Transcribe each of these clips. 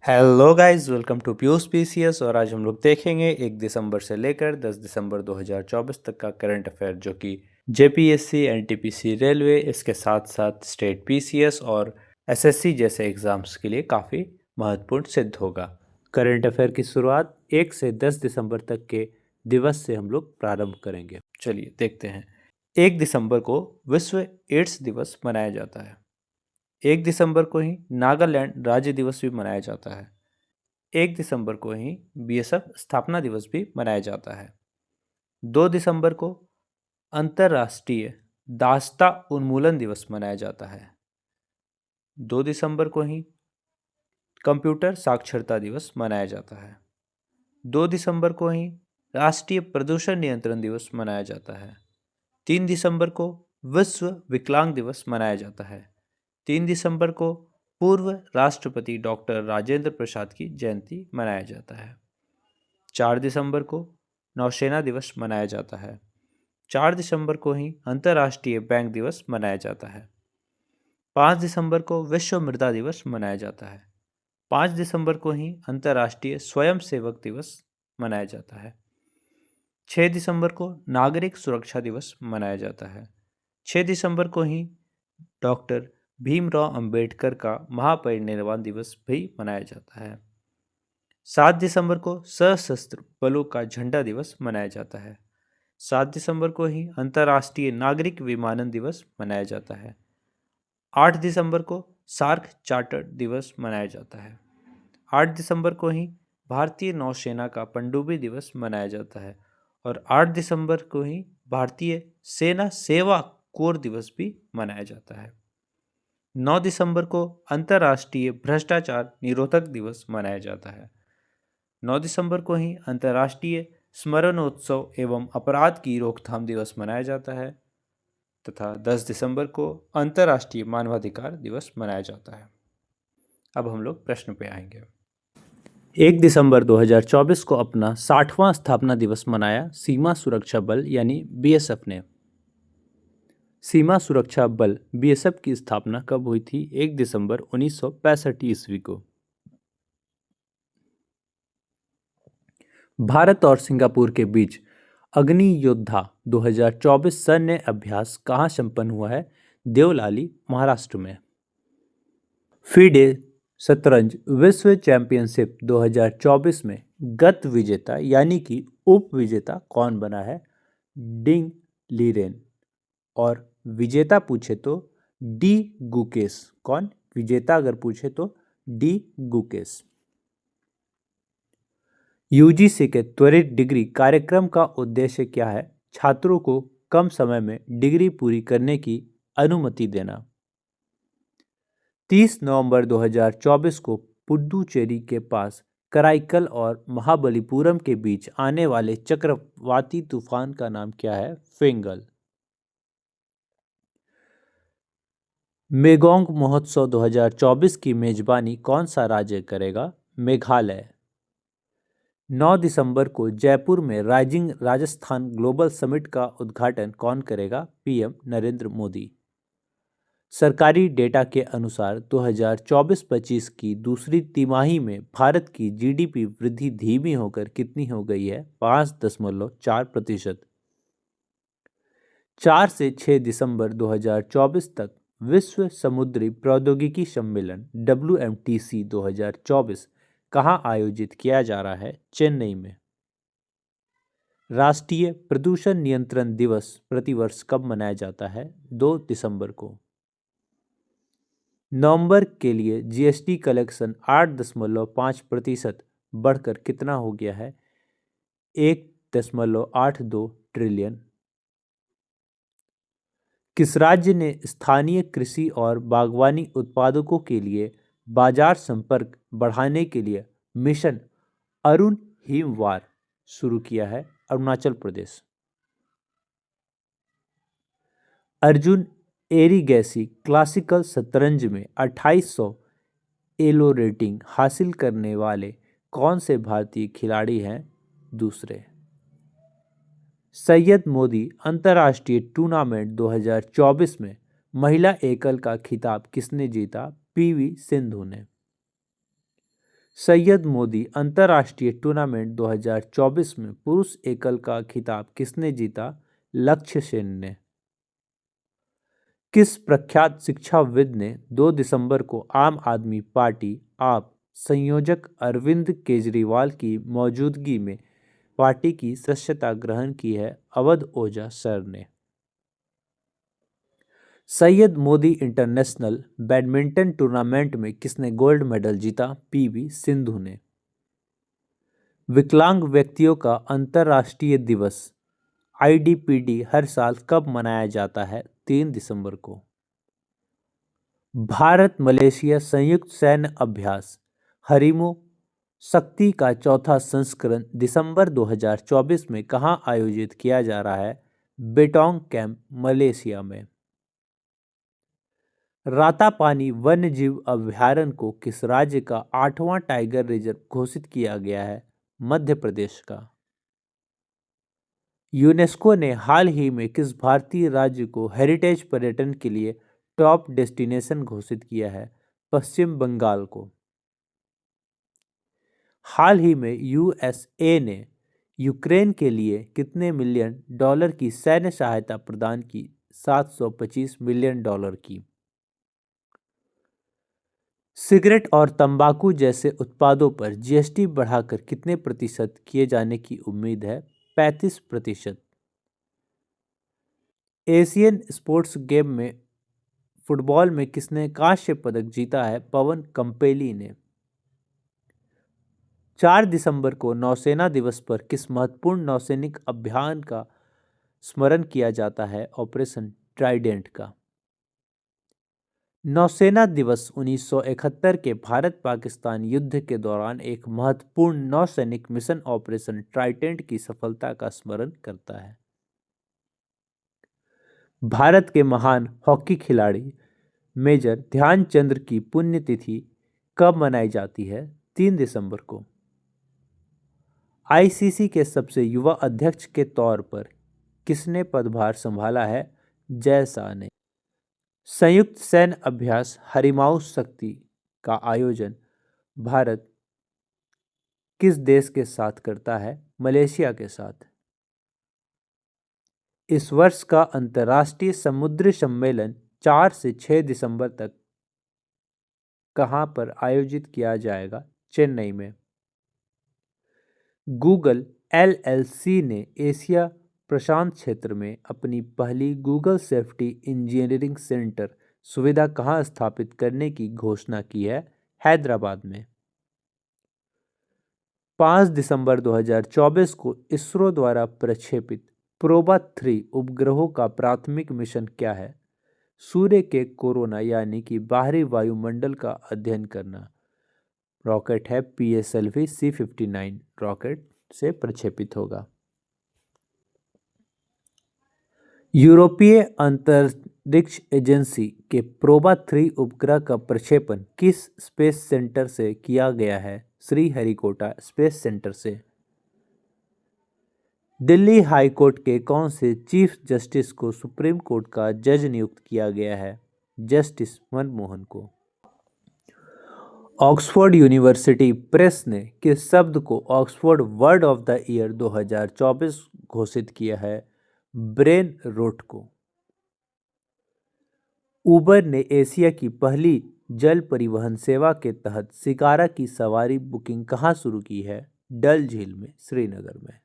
Hello guys, welcome to Piyush PCS. और आज हम लोग देखेंगे 1 दिसंबर से लेकर 10 दिसंबर 2024 तक का करंट अफेयर, जो कि जेपीएससी, एनटीपीसी, रेलवे, इसके साथ साथ स्टेट पीसीएस और एसएससी जैसे एग्ज़ाम्स के लिए काफ़ी महत्वपूर्ण सिद्ध होगा। करंट अफेयर की शुरुआत 1 से 10 दिसंबर तक के दिवस से हम लोग प्रारंभ करेंगे। चलिए देखते हैं। 1 दिसंबर को विश्व एड्स दिवस मनाया जाता है। 1 दिसंबर को ही नागालैंड राज्य दिवस भी मनाया जाता है। 1 दिसंबर को ही बीएसएफ स्थापना दिवस भी मनाया जाता है। 2 दिसंबर को अंतर्राष्ट्रीय दास्ता उन्मूलन दिवस मनाया जाता है। 2 दिसंबर को ही कंप्यूटर साक्षरता दिवस मनाया जाता है। 2 दिसंबर को ही राष्ट्रीय प्रदूषण नियंत्रण दिवस मनाया जाता है। 3 दिसंबर को विश्व विकलांग दिवस मनाया जाता है। 3 दिसंबर को पूर्व राष्ट्रपति डॉक्टर राजेंद्र प्रसाद की जयंती मनाया जाता है। 4 दिसंबर को नौसेना दिवस मनाया जाता है। 4 दिसंबर को ही अंतर्राष्ट्रीय बैंक दिवस मनाया जाता है। 5 दिसंबर को विश्व मृदा दिवस मनाया जाता है। 5 दिसंबर को ही अंतर्राष्ट्रीय स्वयंसेवक दिवस मनाया जाता है। 6 दिसंबर को नागरिक सुरक्षा दिवस मनाया जाता है। 6 दिसंबर को ही डॉक्टर भीमराव अंबेडकर का महापरिनिर्वाण दिवस भी मनाया जाता है। 7 दिसंबर को सशस्त्र बलों का झंडा दिवस मनाया जाता है। 7 दिसंबर को ही अंतर्राष्ट्रीय नागरिक विमानन दिवस मनाया जाता है। 8 दिसंबर को सार्क चार्टर दिवस मनाया जाता है। 8 दिसंबर को ही भारतीय नौसेना का पनडुब्बी दिवस मनाया जाता है। और 8 दिसंबर को ही भारतीय सेना सेवा कोर दिवस भी मनाया जाता है। 9 दिसंबर को अंतर्राष्ट्रीय भ्रष्टाचार निरोधक दिवस मनाया जाता है। 9 दिसंबर को ही अंतर्राष्ट्रीय स्मरणोत्सव एवं अपराध की रोकथाम दिवस मनाया जाता है तथा 10 दिसंबर को अंतर्राष्ट्रीय मानवाधिकार दिवस मनाया जाता है। अब हम लोग प्रश्न पे आएंगे। 1 दिसंबर 2024 को अपना 60वां स्थापना दिवस मनाया सीमा सुरक्षा बल यानी बीएसएफ ने। सीमा सुरक्षा बल बीएसएफ की स्थापना कब हुई थी? 1 दिसंबर 1965 ईस्वी को। भारत और सिंगापुर के बीच अग्नि योद्धा 2024 सैन्य अभ्यास कहाँ संपन्न हुआ है? देवलाली, महाराष्ट्र में। फीडे शतरंज विश्व चैंपियनशिप 2024 में गत विजेता यानी कि उप विजेता कौन बना है? Ding Liren. और विजेता पूछे तो डी गुकेश। कौन विजेता अगर पूछे तो डी गुकेश। यूजीसी के त्वरित डिग्री कार्यक्रम का उद्देश्य क्या है? छात्रों को कम समय में डिग्री पूरी करने की अनुमति देना। 30 नवंबर 2024 को पुडुचेरी के पास कराईकल और महाबलीपुरम के बीच आने वाले चक्रवाती तूफान का नाम क्या है? फेंगल। मेगोंग महोत्सव 2024 की मेजबानी कौन सा राज्य करेगा? मेघालय। 9 दिसंबर को जयपुर में राइजिंग राजस्थान ग्लोबल समिट का उद्घाटन कौन करेगा? पीएम नरेंद्र मोदी। सरकारी डेटा के अनुसार 2024-25 की दूसरी तिमाही में भारत की जीडीपी वृद्धि धीमी होकर कितनी हो गई है? 5.4%। 4 से 6 दिसंबर 2024 तक विश्व समुद्री प्रौद्योगिकी सम्मेलन WMTC 2024 कहाँ आयोजित किया जा रहा है? चेन्नई में। राष्ट्रीय प्रदूषण नियंत्रण दिवस प्रतिवर्ष कब मनाया जाता है? 2 दिसंबर को। नवंबर के लिए जीएसटी कलेक्शन 8.5% बढ़कर कितना हो गया है? 1.82 ट्रिलियन। किस राज्य ने स्थानीय कृषि और बागवानी उत्पादकों के लिए बाजार संपर्क बढ़ाने के लिए मिशन अरुण हिमवार शुरू किया है? अरुणाचल प्रदेश। अर्जुन एरिगैसी क्लासिकल शतरंज में 2800 एलो रेटिंग हासिल करने वाले कौन से भारतीय खिलाड़ी हैं? दूसरे। सैयद मोदी अंतर्राष्ट्रीय टूर्नामेंट 2024 में महिला एकल का खिताब किसने जीता? पीवी सिंधु ने। सैयद मोदी अंतर्राष्ट्रीय टूर्नामेंट 2024 में पुरुष एकल का खिताब किसने जीता? लक्ष्य सेन ने। किस प्रख्यात शिक्षाविद ने 2 दिसंबर को आम आदमी पार्टी आप संयोजक अरविंद केजरीवाल की मौजूदगी में पार्टी की सदस्यता ग्रहण की है? अवध ओझा सर ने। Syed Modi international badminton tournament में किसने गोल्ड मेडल जीता? पीवी सिंधु ने। विकलांग व्यक्तियों का अंतर्राष्ट्रीय दिवस आईडीपीडी हर साल कब मनाया जाता है? 3 दिसंबर को। भारत मलेशिया संयुक्त सैन्य अभ्यास हरिमो शक्ति का चौथा संस्करण दिसंबर 2024 में कहां आयोजित किया जा रहा है? बेटोंग कैंप, मलेशिया में। रातापानी वन्यजीव अभयारण्य को किस राज्य का 8वां टाइगर रिजर्व घोषित किया गया है? मध्य प्रदेश का। यूनेस्को ने हाल ही में किस भारतीय राज्य को हेरिटेज पर्यटन के लिए टॉप डेस्टिनेशन घोषित किया है? पश्चिम बंगाल को। हाल ही में यूएसए ने यूक्रेन के लिए कितने मिलियन डॉलर की सैन्य सहायता प्रदान की? 725 मिलियन डॉलर की। सिगरेट और तंबाकू जैसे उत्पादों पर जीएसटी बढ़ाकर कितने प्रतिशत किए जाने की उम्मीद है? 35%। एशियन स्पोर्ट्स गेम में फुटबॉल में किसने कांस्य पदक जीता है? पवन कंपेली ने। 4 दिसंबर को नौसेना दिवस पर किस महत्वपूर्ण नौसैनिक अभियान का स्मरण किया जाता है? ऑपरेशन ट्राइडेंट का। नौसेना दिवस 1971 के भारत पाकिस्तान युद्ध के दौरान एक महत्वपूर्ण नौसैनिक मिशन ऑपरेशन ट्राइडेंट की सफलता का स्मरण करता है। भारत के महान हॉकी खिलाड़ी मेजर ध्यानचंद की पुण्यतिथि कब मनाई जाती है? 3 दिसंबर को। आईसीसी के सबसे युवा अध्यक्ष के तौर पर किसने पदभार संभाला है? जय शाह ने। संयुक्त सैन्य अभ्यास हरिमाऊ शक्ति का आयोजन भारत किस देश के साथ करता है? मलेशिया के साथ। इस वर्ष का अंतर्राष्ट्रीय समुद्री सम्मेलन 4 से 6 दिसंबर तक कहां पर आयोजित किया जाएगा? चेन्नई में। गूगल एलएलसी ने एशिया प्रशांत क्षेत्र में अपनी पहली गूगल सेफ्टी इंजीनियरिंग सेंटर सुविधा कहां स्थापित करने की घोषणा की है? हैदराबाद में। 5 दिसंबर 2024 को इसरो द्वारा प्रक्षेपित प्रोबा 3 उपग्रहों का प्राथमिक मिशन क्या है? सूर्य के कोरोना यानी कि बाहरी वायुमंडल का अध्ययन करना। रॉकेट है पीएसएलवी C-59 रॉकेट से प्रक्षेपित होगा। यूरोपीय अंतरिक्ष एजेंसी के प्रोबा 3 उपग्रह का प्रक्षेपण किस स्पेस सेंटर से किया गया है? श्रीहरिकोटा स्पेस सेंटर से। दिल्ली हाई कोर्ट के कौन से चीफ जस्टिस को सुप्रीम कोर्ट का जज नियुक्त किया गया है? जस्टिस मनमोहन को। ऑक्सफोर्ड यूनिवर्सिटी प्रेस ने किस शब्द को Oxford word of the year 2024 घोषित किया है? ब्रेन रोट को। उबर ने एशिया की पहली जल परिवहन सेवा के तहत शिकारा की सवारी बुकिंग कहां शुरू की है? डल झील में, श्रीनगर में।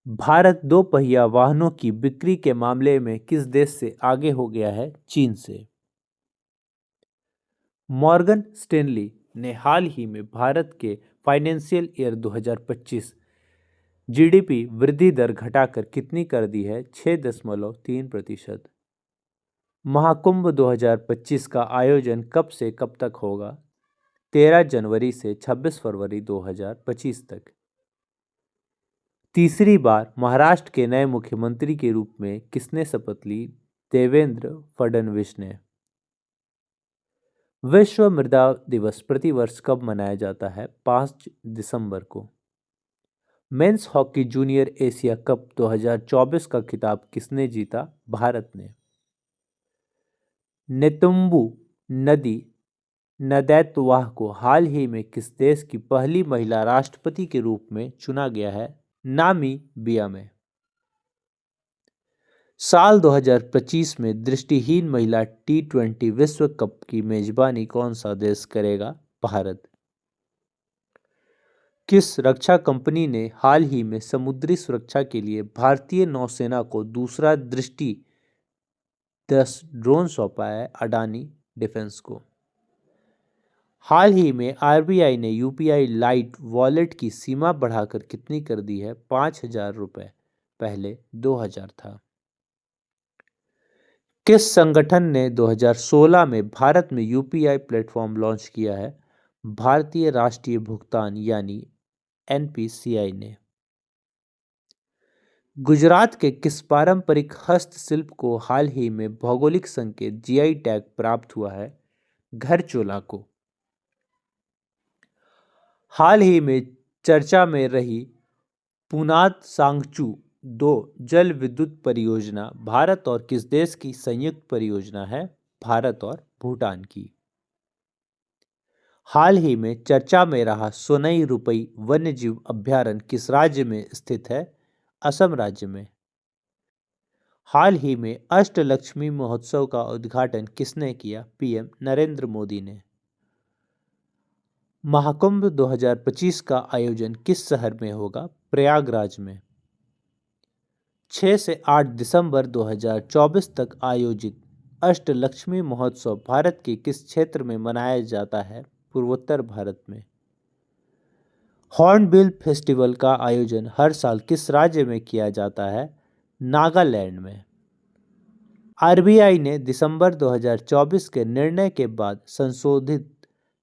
भारत दोपहिया वाहनों की बिक्री के मामले में किस देश से आगे हो गया है? चीन से। मॉर्गन स्टैनली ने हाल ही में भारत के फाइनेंशियल ईयर 2025 जीडीपी वृद्धि दर घटाकर कितनी कर दी है? 6.3%। महाकुंभ 2025 का आयोजन कब से कब तक होगा? 13 जनवरी से 26 फरवरी 2025 तक। तीसरी बार महाराष्ट्र के नए मुख्यमंत्री के रूप में किसने शपथ ली? देवेंद्र फडणवीस ने। विश्व मृदा दिवस प्रतिवर्ष कब मनाया जाता है? 5 दिसंबर को। Men's hockey junior Asia cup 2024 का खिताब किसने जीता? भारत ने। नेतुम्बू नदी नदैतवाह को हाल ही में किस देश की पहली महिला राष्ट्रपति के रूप में चुना गया है? नामीबिया में। साल 2025 में दृष्टिहीन महिला T20 विश्व कप की मेजबानी कौन सा देश करेगा? भारत। किस रक्षा कंपनी ने हाल ही में समुद्री सुरक्षा के लिए भारतीय नौसेना को दूसरा दृष्टि 10 ड्रोन सौंपा है? अडानी डिफेंस को। हाल ही में आरबीआई ने यूपीआई लाइट वॉलेट की सीमा बढ़ाकर कितनी कर दी है? 5,000 रुपये, पहले 2,000 था। किस संगठन ने 2016 में भारत में यूपीआई प्लेटफॉर्म लॉन्च किया है? भारतीय राष्ट्रीय भुगतान यानी एनपीसीआई ने। गुजरात के किस पारंपरिक हस्तशिल्प को हाल ही में भौगोलिक संकेत जीआई टैग प्राप्त हुआ है? घरचोला को। हाल ही में चर्चा में रही पुनात सांगचू 2 जल विद्युत परियोजना भारत और किस देश की संयुक्त परियोजना है? भारत और भूटान की। हाल ही में चर्चा में रहा सोनई रुपई वन्यजीव अभयारण्य किस राज्य में स्थित है? असम राज्य में। हाल ही में अष्टलक्ष्मी महोत्सव का उद्घाटन किसने किया? पीएम नरेंद्र मोदी ने। महाकुंभ 2025 का आयोजन किस शहर में होगा? प्रयागराज में। 6 से 8 दिसंबर 2024 तक आयोजित अष्टलक्ष्मी महोत्सव भारत के किस क्षेत्र में मनाया जाता है? पूर्वोत्तर भारत में। हॉर्नबिल फेस्टिवल का आयोजन हर साल किस राज्य में किया जाता है? नागालैंड में। आरबीआई ने दिसंबर 2024 के निर्णय के बाद संशोधित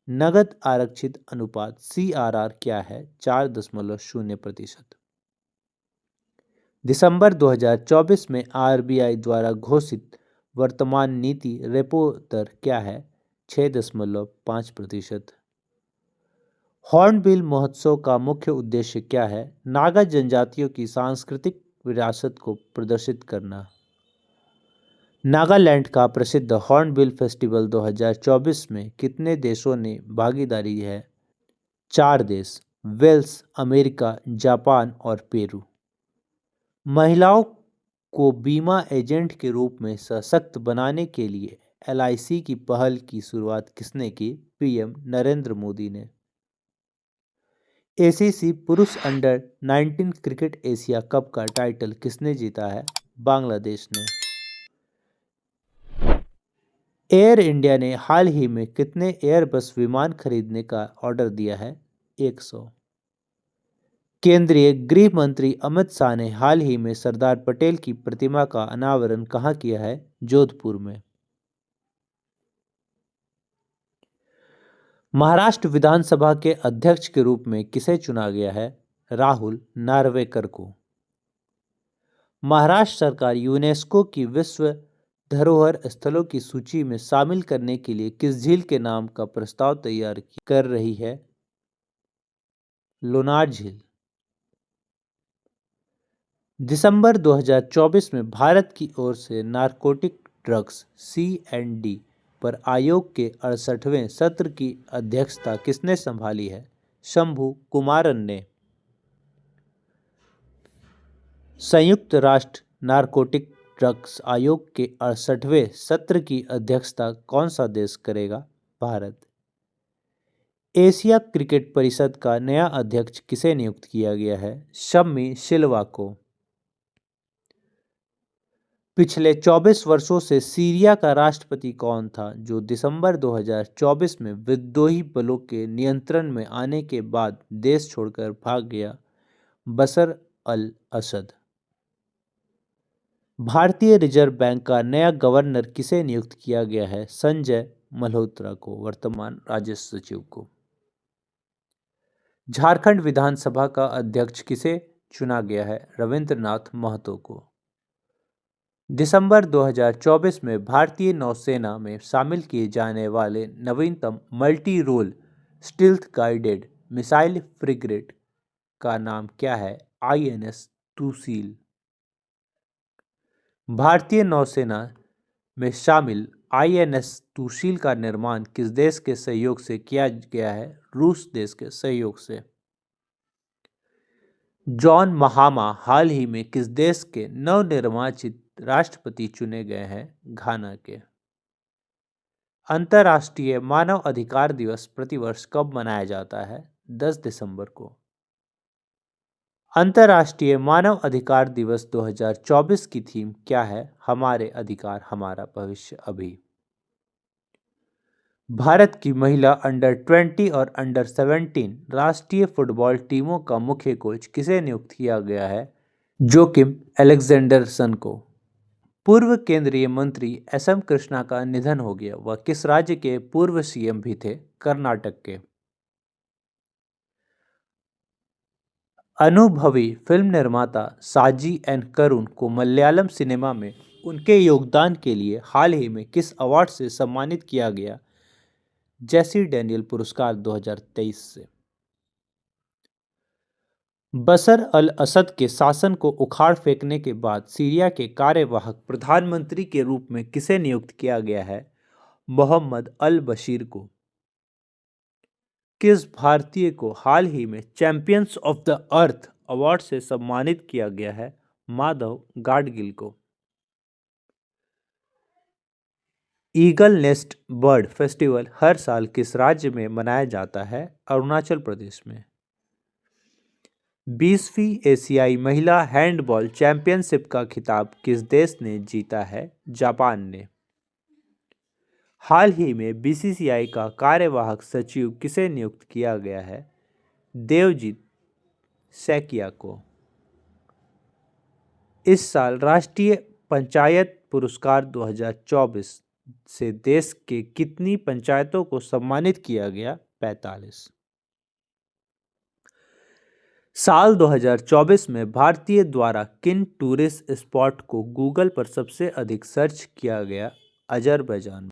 नगद आरक्षित अनुपात सीआरआर क्या है? 4.0%। दिसंबर 2024 में आरबीआई द्वारा घोषित वर्तमान नीति रेपो दर क्या है? 6.5%। हॉर्नबिल महोत्सव का मुख्य उद्देश्य क्या है? नागा जनजातियों की सांस्कृतिक विरासत को प्रदर्शित करना। नागालैंड का प्रसिद्ध हॉर्नबिल फेस्टिवल 2024 में कितने देशों ने भागीदारी है? 4 देश, वेल्स, अमेरिका, जापान और पेरू। महिलाओं को बीमा एजेंट के रूप में सशक्त बनाने के लिए एलआईसी की पहल की शुरुआत किसने की? पीएम नरेंद्र मोदी ने। एसीसी पुरुष अंडर 19 क्रिकेट एशिया कप का टाइटल किसने जीता है? बांग्लादेश ने। एयर इंडिया ने हाल ही में कितने एयरबस विमान खरीदने का ऑर्डर दिया है? 100। केंद्रीय गृह मंत्री अमित शाह ने हाल ही में सरदार पटेल की प्रतिमा का अनावरण कहाँ किया है? जोधपुर में। महाराष्ट्र विधानसभा के अध्यक्ष के रूप में किसे चुना गया है? राहुल नार्वेकर को। महाराष्ट्र सरकार यूनेस्को की विश्व धरोहर स्थलों की सूची में शामिल करने के लिए किस झील के नाम का प्रस्ताव तैयार कर रही है? लोनार झील। दिसंबर 2024 में भारत की ओर से नारकोटिक ड्रग्स सीएनडी पर आयोग के 68वें सत्र की अध्यक्षता किसने संभाली है? शंभू कुमारन ने। संयुक्त राष्ट्र नारकोटिक ड्रग्स आयोग के 68वें सत्र की अध्यक्षता कौन सा देश करेगा? भारत। एशिया क्रिकेट परिषद का नया अध्यक्ष किसे नियुक्त किया गया है? शम्मी सिल्वा को। पिछले 24 वर्षों से सीरिया का राष्ट्रपति कौन था जो दिसंबर 2024 में विद्रोही बलों के नियंत्रण में आने के बाद देश छोड़कर भाग गया? बशर अल असद। भारतीय रिजर्व बैंक का नया गवर्नर किसे नियुक्त किया गया है? संजय मल्होत्रा को, वर्तमान राजस्व सचिव को। झारखंड विधानसभा का अध्यक्ष किसे चुना गया है? रविंद्रनाथ महतो को। दिसंबर 2024 में भारतीय नौसेना में शामिल किए जाने वाले नवीनतम multi role stealth guided missile frigate का नाम क्या है? आईएनएस तुसील। भारतीय नौसेना में शामिल INS तुशील का निर्माण किस देश के सहयोग से किया गया है? रूस देश के सहयोग से। जॉन महामा हाल ही में किस देश के नवनिर्वाचित राष्ट्रपति चुने गए हैं? घाना के। अंतर्राष्ट्रीय मानव अधिकार दिवस प्रतिवर्ष कब मनाया जाता है? 10 दिसंबर को। अंतर्राष्ट्रीय मानव अधिकार दिवस 2024 की थीम क्या है? हमारे अधिकार हमारा भविष्य अभी। भारत की महिला अंडर 20 और अंडर 17 राष्ट्रीय फुटबॉल टीमों का मुख्य कोच किसे नियुक्त किया गया है? जोकिम अलेक्जेंडरसन को। पूर्व केंद्रीय मंत्री SM कृष्णा का निधन हो गया। वह किस राज्य के पूर्व CM भी थे? कर्नाटक के। अनुभवी फिल्म निर्माता साजी एन करुण को मलयालम सिनेमा में उनके योगदान के लिए हाल ही में किस अवार्ड से सम्मानित किया गया? जेसी डैनियल पुरस्कार 2023 से। बशर अल असद के शासन को उखाड़ फेंकने के बाद सीरिया के कार्यवाहक प्रधानमंत्री के रूप में किसे नियुक्त किया गया है? मोहम्मद अल बशीर को। किस भारतीय को हाल ही में champions of the earth award से सम्मानित किया गया है? माधव गाडगिल को। ईगल नेस्ट बर्ड फेस्टिवल हर साल किस राज्य में मनाया जाता है? अरुणाचल प्रदेश में। 20वीं एशियाई महिला हैंडबॉल चैंपियनशिप का खिताब किस देश ने जीता है? जापान ने। हाल ही में BCCI का कार्यवाहक सचिव किसे नियुक्त किया गया है? देवजीत सैकिया को। इस साल राष्ट्रीय पंचायत पुरस्कार 2024 से देश के कितनी पंचायतों को सम्मानित किया गया? 45। साल 2024 में भारतीय द्वारा किन टूरिस्ट स्पॉट को गूगल पर सबसे अधिक सर्च किया गया? अजरबैजान।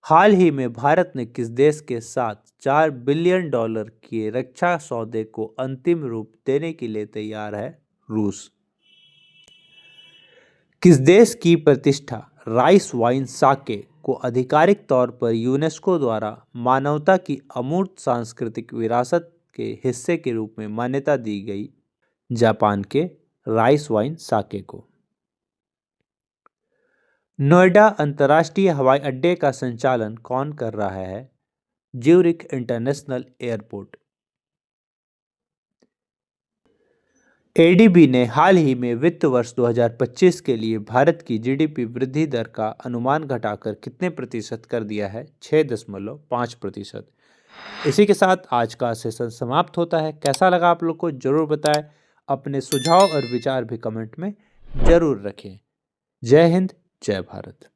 हाल ही में भारत ने किस देश के साथ $4 बिलियन के रक्षा सौदे को अंतिम रूप देने के लिए तैयार है? रूस। किस देश की प्रतिष्ठा राइस वाइन साके को आधिकारिक तौर पर यूनेस्को द्वारा मानवता की अमूर्त सांस्कृतिक विरासत के हिस्से के रूप में मान्यता दी गई? जापान के राइस वाइन साके को। नोएडा अंतर्राष्ट्रीय हवाई अड्डे का संचालन कौन कर रहा है? Zurich international airport. ADB ने हाल ही में वित्त वर्ष 2025 के लिए भारत की GDP वृद्धि दर का अनुमान घटाकर कितने प्रतिशत कर दिया है? 6.5%। इसी के साथ आज का सेशन समाप्त होता है। कैसा लगा आप लोग को जरूर बताएं। अपने सुझाव और विचार भी कमेंट में जरूर रखें। जय हिंद, जय भारत।